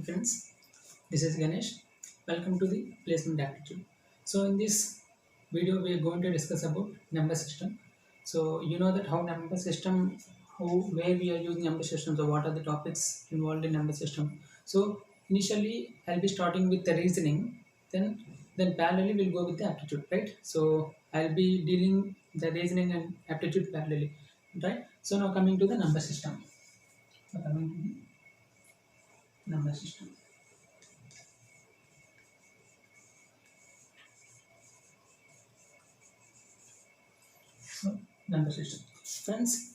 Friends, this is Ganesh. Welcome to the placement aptitude. So in this video we are going to discuss about number system. So you know that how number system, how where we are using number system, so what are the topics involved in number system. So initially I'll be starting with the reasoning, then parallelly we'll go with the aptitude, right? So I'll be dealing the reasoning and aptitude parallelly, right? So now coming to the number system. So coming to the number system. So, number system. Friends,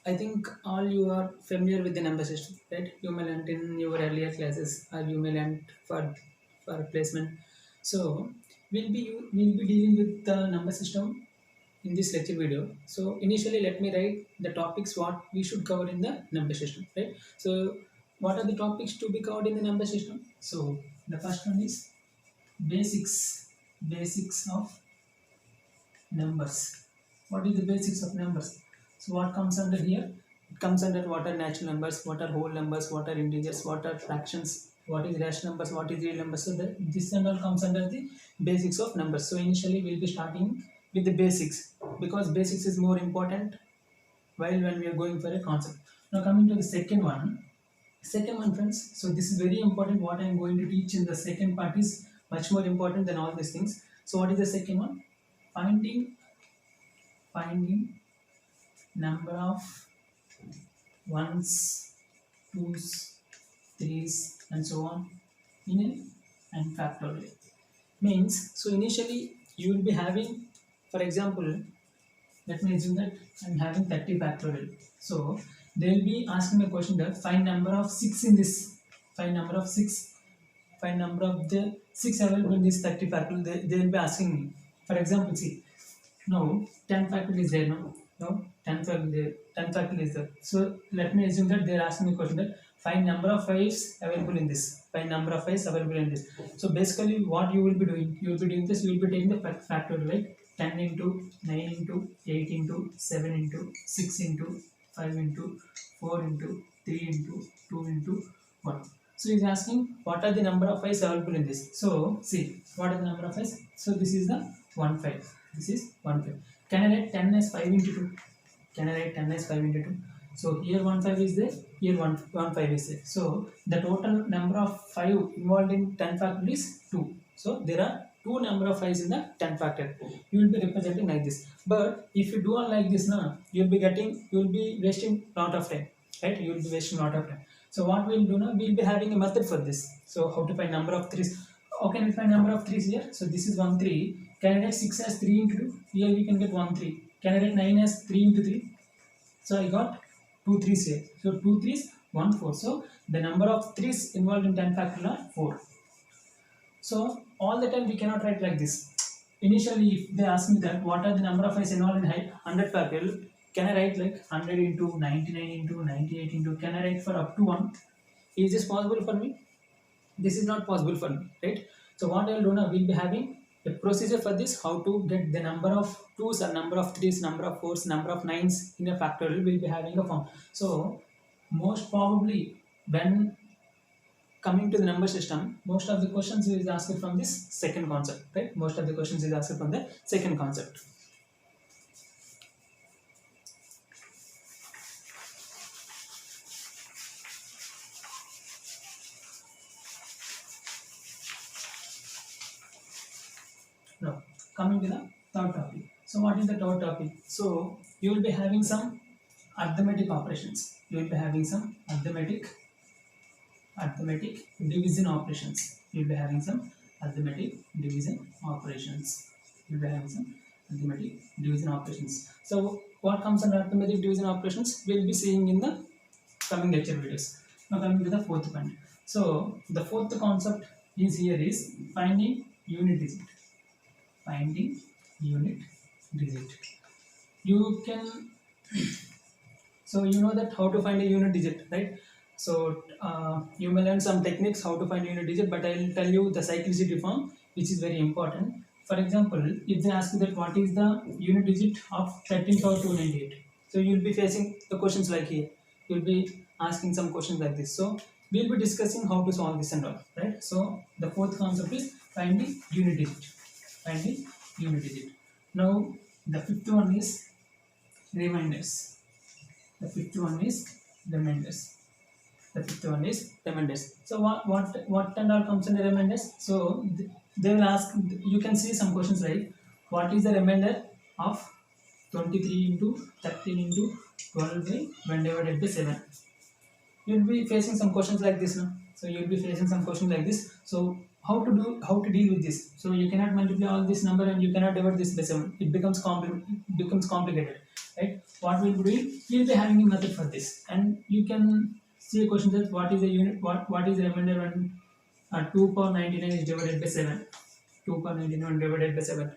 I think all you are familiar with the number system, right? You may learn in your earlier classes or you may learn for placement. So, we'll be dealing with the number system in this lecture video. So, initially, let me write the topics what we should cover in the number system, right? So, what are the topics to be covered in the number system? So, the first one is basics of numbers. What is the basics of numbers? So what comes under here? It comes under what are natural numbers, what are whole numbers, what are integers, what are fractions, what is rational numbers, what is real numbers. So this and all comes under the basics of numbers. So initially we'll be starting with the basics because basics is more important while when we are going for a concept. Now coming to the second one. Second one, friends. So this is very important. What I am going to teach in the second part is much more important than all these things. So what is the second one? Finding number of ones, twos, threes, and so on in a and factorial. Means so initially you will be having, for example, let me assume that I'm having 30 factorial. So they will be asking a question that find number of 6 in this, find number of 6, find number of the 6 available in this 30 factorial. They will be asking me. For example, see, no, 10 factorial is there, no, 10 factorial there, 10 factorial is there. So let me assume that they are asking me a question that find number of 5s available in this, find number of 5s available in this. So basically what you will be doing, you will be doing this, you will be taking the factorial like 10 into 9 into 8 into 7 into 6 into 5 into 4 into 3 into 2 into 1. So he's asking what are the number of 5s available in this. So see what are the number of 5s. So this is the 1 5. This is 1 5. Can I write 10 as 5 into 2? Can I write 10 as 5 into 2? So here 1 5 is there, here 1 5 is there. So the total number of 5 involved in 10 factorial is 2. So there are 2 number of 5s in the 10 factorial. You will be representing like this. But if you do not like this now, you will be wasting lot of time. Right? You will be wasting lot of time. So what we will do now, we will be having a method for this. So how to find number of 3s? How can we find number of 3s here? So this is 1 3. Can I write 6 as 3 into 2? Here we can get 1 3. Can I write 9 as 3 into 3? So I got 2 3s here. So 2 3s, 1 4. So the number of 3s involved in 10 factorial are 4. So all the time we cannot write like this. Initially if they ask me that what are the number of i's involved in 100 factorial, can I write like 100 into 99 into 98 into, can I write for up to 1? Is this possible for me? This is not possible for me, right? So what I will do now, we'll be having a procedure for this, how to get the number of 2s or number of 3s, number of 4s, number of 9s in a factorial. We'll be having a form. So most probably when coming to the number system, most of the questions is asked from this second concept, right? Most of the questions is asked from the second concept. Now, coming to the third topic. So, what is the third topic? So, you will be having some arithmetic operations. You will be having some arithmetic division operations. You will be having some arithmetic division operations. You will be having some arithmetic division operations. So, what comes under arithmetic division operations? We will be seeing in the coming lecture videos. Now, coming to the fourth point. So, the fourth concept is here is finding unit digit. Finding unit digit. You can, so you know that how to find a unit digit, right? So you may learn some techniques how to find unit digit, but I will tell you the cyclicity form, which is very important. For example, if they ask you that what is the unit digit of 13,298, so you will be facing the questions like here. You will be asking some questions like this. So we'll be discussing how to solve this and all, right? So the fourth concept is find the unit digit. Find the unit digit. Now the fifth one is reminders. The fifth one is reminders. The fifth one is reminders. So what and all comes in the reminders? So they will ask. You can see some questions like, what is the remainder of 23 into 13 into 12 by 1 divided by 7? You'll be facing some questions like this now. So you'll be facing some questions like this. So how to deal with this? So you cannot multiply all this number and you cannot divide this by 7. It becomes complicated, right? What we'll be doing, we'll be having a method for this, and you can see a question that what is the unit, what is the remainder when 2 power 99 is divided by 7. 2 power 99 divided by 7.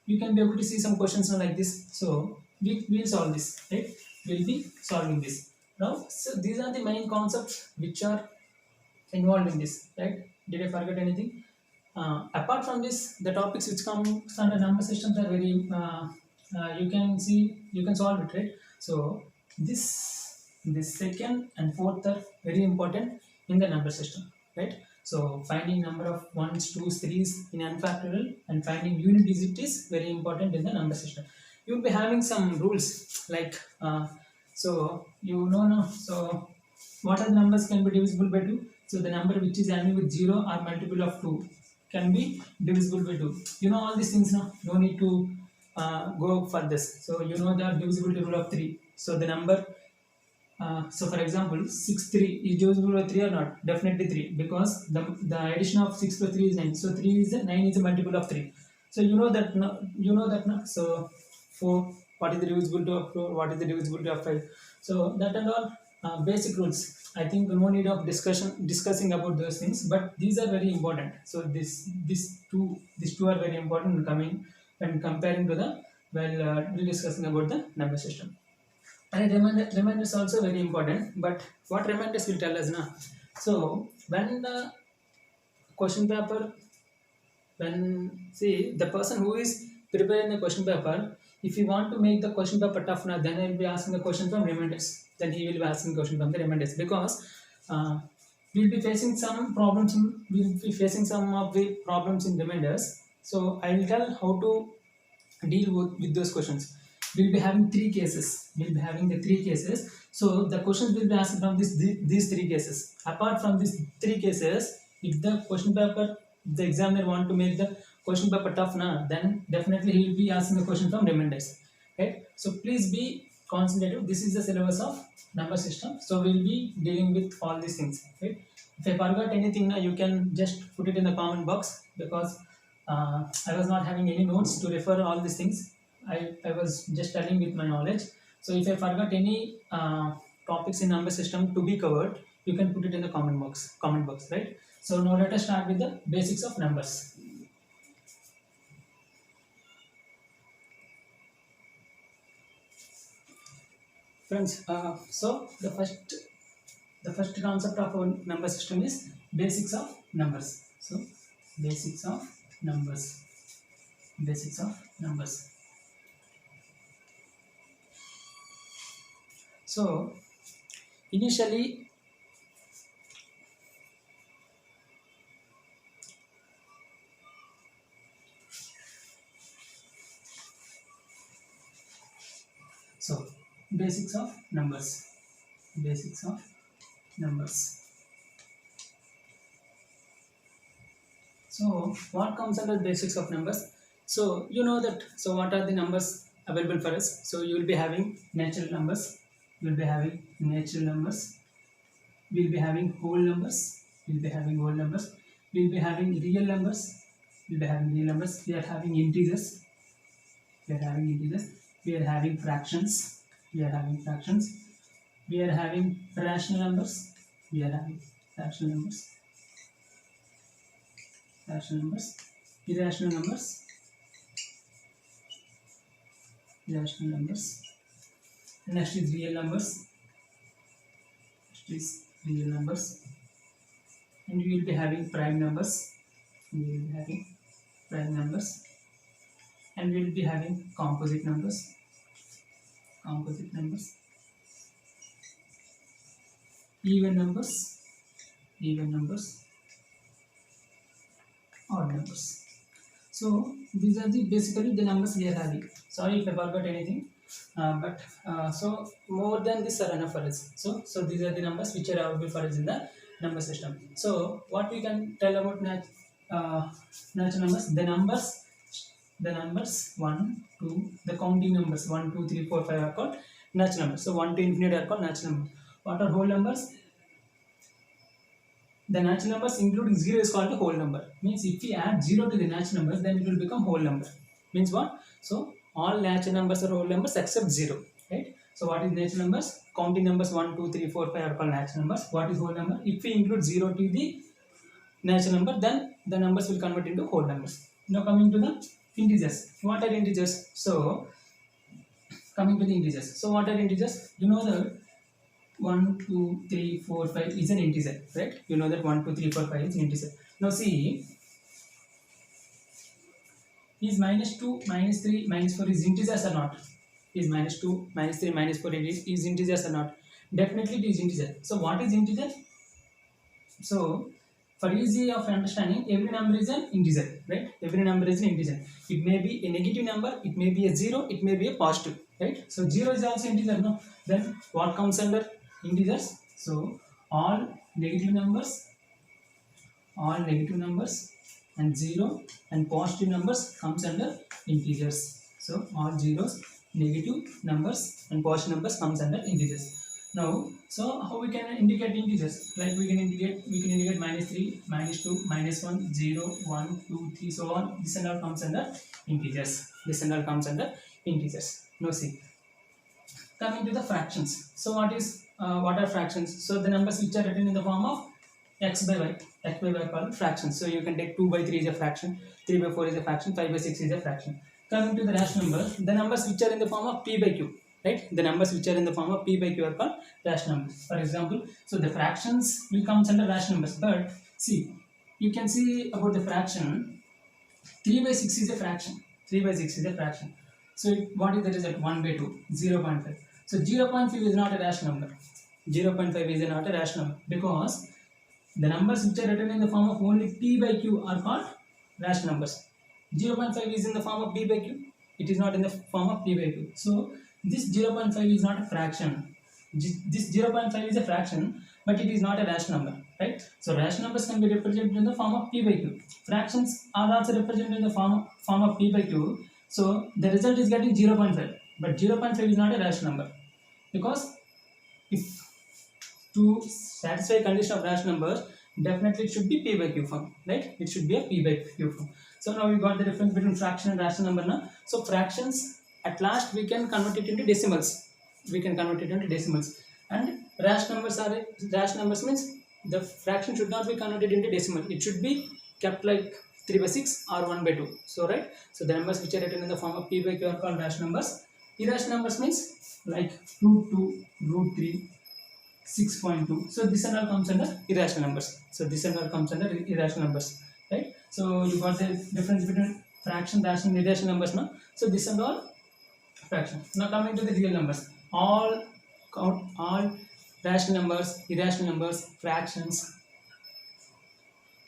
You can be able to see some questions like this. So we'll solve this, right? We'll be solving this now. So these are the main concepts which are involved in this, right? Did I forget anything? Apart from this, the topics which comes under number systems are very you can solve it, right? So this second and fourth are very important in the number system, right? So finding number of ones, twos, threes in n factorial and finding unit digit is very important in the number system. You will be having some rules like so you know now. So what are the numbers can be divisible by 2? So the number which is ending with 0 or multiple of 2 can be divisible by 2. You know all these things now. No need to go for this. So you know the divisibility rule of 3. So the number so for example 6 3 is divisible by 3 or not? Definitely 3, because the addition of 6 plus 3 is 9. So 9 is a multiple of 3. So you know that now. So 4, what is the divisibility of 4? What is the divisibility of 5? So that and all basic rules. I think no need of discussing about those things, but these are very important. So these two are very important in coming when comparing to the we're discussing about the number system. And reminder is also very important. But what reminders will tell us now? So when the question paper, when see the person who is preparing the question paper, if you want to make the question paper tough now, then I will be asking the question from reminders. Then he will be asking question from the reminders, because we'll be facing some problems. We'll be facing some of the problems in reminders. So I will tell how to deal with those questions. We'll be having three cases. We'll be having the three cases. So the questions will be asked from these three cases. Apart from these three cases, if the question paper, the examiner want to make the question paper tough now, then definitely he will be asking the question from reminders. Right? So please be concentrated. This is the syllabus of number system. So we'll be dealing with all these things. Right? If I forgot anything now, you can just put it in the comment box, because I was not having any notes to refer all these things. I was just telling with my knowledge. So if I forgot any topics in number system to be covered, you can put it in the comment box, right? So now let us start with the basics of numbers. Friends, so the first concept of our number system is basics of numbers. So basics of numbers. So initially, so basics of numbers. So what comes under basics of numbers? So you know that. So what are the numbers available for us? So you will be having natural numbers. We'll be having We'll be having whole numbers. We'll be having real numbers. We are having integers. We are having fractions. We are having rational numbers. Irrational numbers. Next is real numbers. And we will be having prime numbers. And we will be having composite numbers. Even numbers. even numbers, odd numbers. So these are the basically the numbers we are having. Sorry if I forgot anything, so more than this are enough for us. So these are the numbers which are available for us in the number system. So what we can tell about natural numbers? The numbers 1, 2, the counting numbers 1, 2, 3, 4, 5 are called natural numbers. So 1 to infinity are called natural numbers. What are whole numbers? The natural numbers including 0 is called a whole number. Means if we add 0 to the natural numbers, then it will become whole number. Means what? So all natural numbers are whole numbers except 0. Right? So what is natural numbers? Counting numbers 1, 2, 3, 4, 5 are called natural numbers. What is whole number? If we include 0 to the natural number, then the numbers will convert into whole numbers. Now coming to the integers. What are integers? So coming to the integers. So what are integers? You know that 1, 2, 3, 4, 5 is an integer, right? You know that 1, 2, 3, 4, 5 is an integer. Now see, is minus 2, minus 3, minus 4 is integers or not? Is minus 2, minus 3, minus 4 is integers or not? Definitely it is integer. So what is integer? So for easy of understanding, every number is an integer, right? Every number is an integer. It may be a negative number, it may be a 0, it may be a positive, right? So 0 is also integer, no? Then what comes under integers? So all negative numbers and 0 and positive numbers comes under integers. So all zeros, negative numbers and positive numbers comes under integers. Now, so how we can indicate integers? Like we can indicate minus 3, minus 2, minus 1, 0, 1, 2, 3, so on. This and all comes under integers. Now see, coming to the fractions. So what are fractions? So the numbers which are written in the form of x by y are called fractions. So you can take 2 by 3 is a fraction, 3 by 4 is a fraction, 5 by 6 is a fraction. Coming to the rational numbers, the numbers which are in the form of p by q, right? The numbers which are in the form of p by q are called rational numbers. For example, so the fractions will come under rational numbers. But see, you can see about the fraction, 3 by 6 is a fraction. 3 by 6 is a fraction. So what is the result? 1 by 2, 0.5. So 0.5 is not a rational number. 0.5 is not a rational number because the numbers which are written in the form of only p by q are called rational numbers. 0.5 is in the form of p by q. It is not in the form of p by q. So this 0.5 is not a fraction. This 0.5 is a fraction, but it is not a rational number, right? So rational numbers can be represented in the form of p by q. Fractions are also represented in the form of p by q. So the result is getting 0.5, but 0.5 is not a rational number because if to satisfy condition of rational numbers, definitely it should be p by q form, right? It should be a p by q form. So now we got the difference between fraction and rational number now. So fractions, at last we can convert it into decimals. And rational numbers means the fraction should not be converted into decimal. It should be kept like 3 by 6 or 1 by 2. So right. So the numbers which are written in the form of p by q are called rational numbers. Irrational numbers means like root 2, root 3, 6.2. So this and all comes under irrational numbers. Right? So you got the difference between fraction, rational, and irrational numbers now. So this and all fraction. Now coming to the real numbers. All rational numbers, irrational numbers, fractions,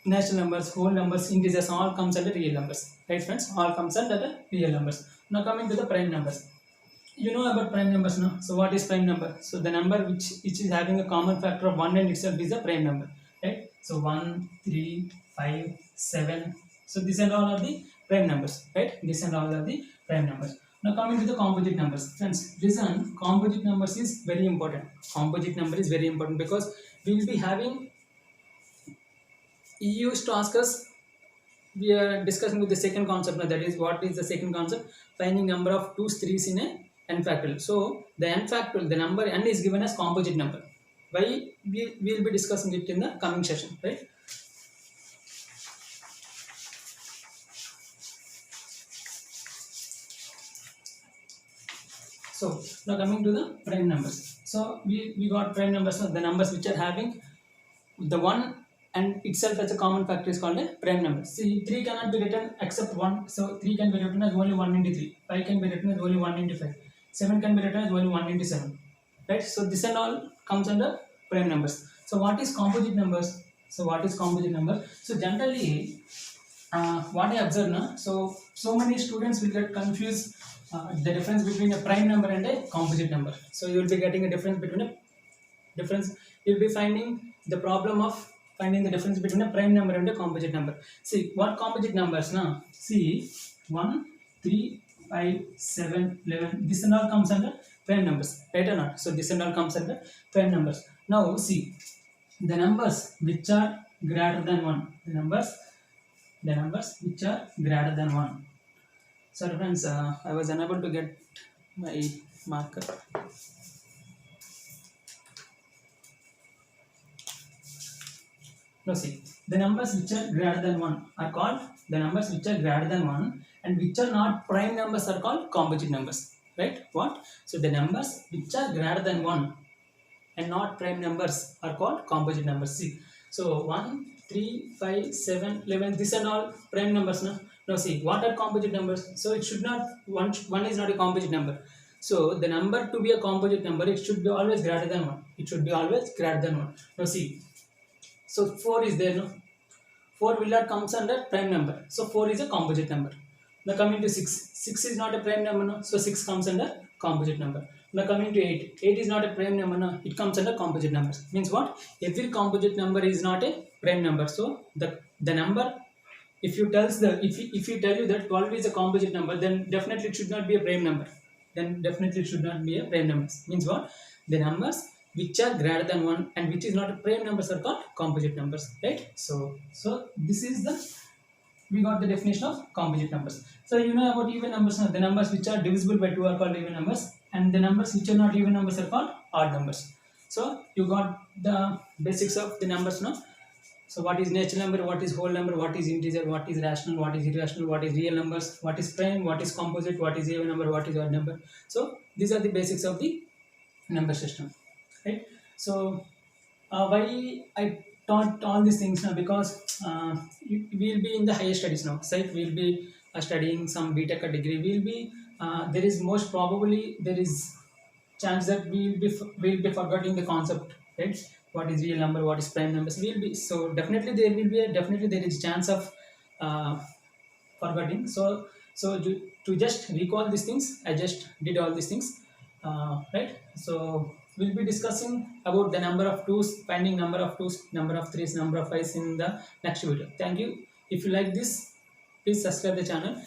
natural numbers, whole numbers, integers, all comes under real numbers. Right friends? All comes under the real numbers. Now coming to the prime numbers. You know about prime numbers now. So what is prime number? So the number which is having a common factor of 1 and itself is a prime number. Right? So 1, 3, 5, 7. So these and all are the prime numbers. Right? These and all are the prime numbers. Now coming to the composite numbers. Friends, listen, composite numbers is very important. Composite number is very important because we will be having, you used to ask us, we are discussing with the second concept now, that is what is the second concept? Finding number of 2's, 3's in a n factorial. So the n factorial, the number n is given as composite number. Why? We will be discussing it in the coming session, right? So now coming to the prime numbers. So we got prime numbers, the numbers which are having the 1 and itself as a common factor is called a prime number. See, 3 cannot be written except 1. So 3 can be written as only 1 into 3. 5 can be written as only 1 into 5. 7 can be written as only 1 into 7. Right? So this and all comes under prime numbers. So what is composite numbers? So what is composite number? So generally, what I observe now, so many students will get confused the difference between a prime number and a composite number. So you will be getting a difference between a difference. You'll be finding the problem of finding the difference between a prime number and a composite number. See what composite numbers now. See 1, 3, 5, 7, 11. This and all comes under prime numbers, right or not? So this and all comes under prime numbers. Now see the numbers which are greater than 1. The numbers which are greater than 1. Sorry friends, I was unable to get my marker. Now see, the numbers which are greater than 1 are called the numbers which are greater than 1, and which are not prime numbers are called composite numbers. Right? What? So the numbers which are greater than 1 and not prime numbers are called composite numbers. See, so 1, 3, 5, 7, 11, this and all prime numbers. Now see, what are composite numbers? So it should not, one is not a composite number. So the number to be a composite number, it should be always greater than 1. It should be always greater than 1. Now see, so 4 is there, no? 4 will not comes under prime number. So 4 is a composite number. Now coming to 6. 6 is not a prime number, no? So 6 comes under composite number. Now coming to 8. 8 is not a prime number, no? It comes under composite numbers. Means what? Every composite number is not a prime number. So the number, if you tell you that 12 is a composite number, then definitely it should not be a prime number. Means what? The numbers which are greater than 1 and which is not a prime numbers are called composite numbers, right? So this is we got the definition of composite numbers. So you know about even numbers now. The numbers which are divisible by 2 are called even numbers, and the numbers which are not even numbers are called odd numbers. So you got the basics of the numbers now. So what is natural number, what is whole number, what is integer, what is rational, what is irrational, what is real numbers, what is prime, what is composite, what is even number, what is odd number. So these are the basics of the number system, right? So why I taught all these things now? Because we'll be in the higher studies now, right? We'll be studying some BTech degree. We'll be there is most probably there is chance that we'll be forgetting the concept, right? What is real number, what is prime numbers, we'll be, so definitely there is chance of forgetting. So to just recall these things, I just did all these things, right? So we'll be discussing about the number of twos, finding number of twos, number of threes, number of fives in the next video. Thank you. If you like this, please subscribe the channel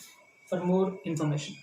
for more information.